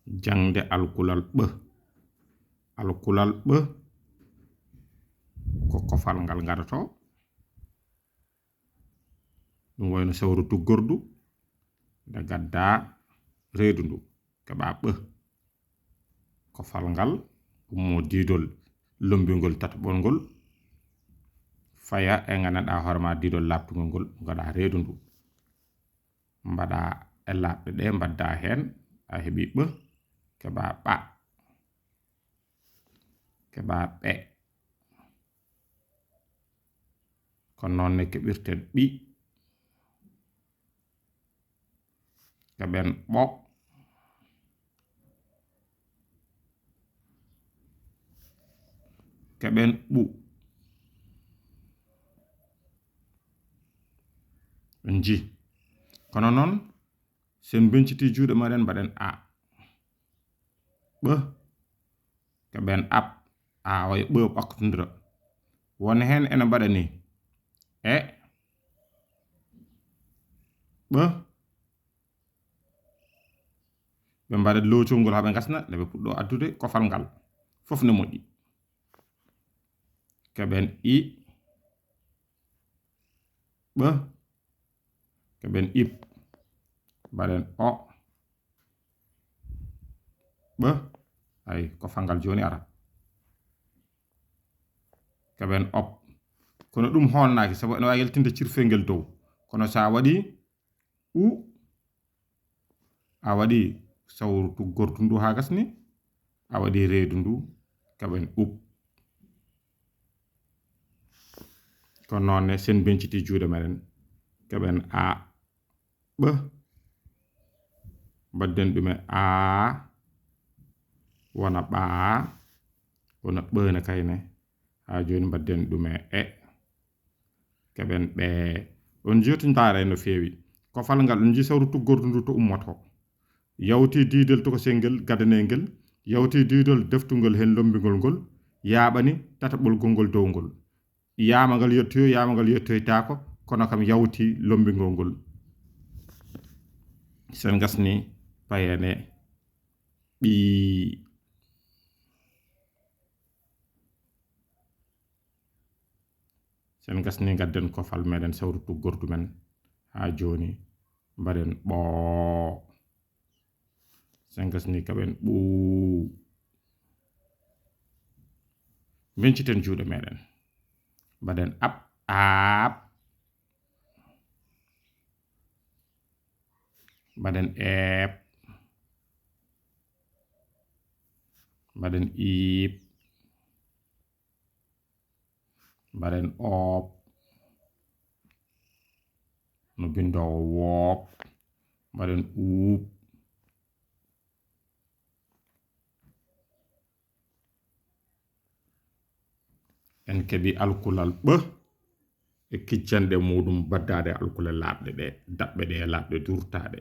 jangde alkulal ɓe alkulal ɓe ko kofal ngal ngarato ɗum wayno sawru tuggordu nde gadda reedu ndu keɓa ɓe kofal ngal ummo didol lombingol tataɓol ngol faya e gandanɗa hoorema didol labtugol ngol gaɗa reedu ndu mbaɗa e labɗe ɗe mbadda hen a heeɓi ɓe keɓa ɓa keɓa ɓe ko nonne keɓirten ɓi keɓen ɓo keɓen ɓu en ji kono noon sen benciti juuɗe maɗen mbaɗen a ɓe keɓen ab a way ɓe ɓakkotodira won hen ene mbaɗa ni e ɓe ɓe mbaɗa lowtol ngol haɓe gasna nde ɓe puɗɗo addude kofal ngal fof ne moƴƴi keɓen i ɓe keɓen ib mbaɗen o ɓe ay kofal ngal joni ara keɓen op kono ɗum honnaki sabu ene wawi yaltinde cirfel ngel dow kono sa waɗi u a waɗi sawru tuggordu ndu ha gasni a waɗi reedu ndu keɓen ub kono noonne sen benciti juuɗe meɗen keɓen a ɓe mbadden ɗume a wona ɓa wona ɓene kayne ha joni mbadden ɗume e keɓen ɓe on joti ndaara no feewi kofal ngal on ji sawru tuggordu ndu to ummoto yawti didol tokosel ngel gadanel ngel yawti didol deftugol hen lombigol ngol yaaɓani tataɓol gongol dow ngol yama ngal yettoyo yama ngal yettoytako kono kam yawti lombingol ngol sen gasni payene ɓi sen gasni gadden kofal meɗen sawru tuggordu men ha joni mbaɗen ɓo sen gasni kaɓen ɓu benciten juuɗe meɗen mbaɗen ab aab mbaɗen eeb mbaɗen iib mbaɗen oob no bindowo woob mbaɗen uub en keɓi alkulal ɓe e kiccanɗe muɗum baddade alkulal labɗe ɗe daɓɓe ɗe labɗe durtaɗe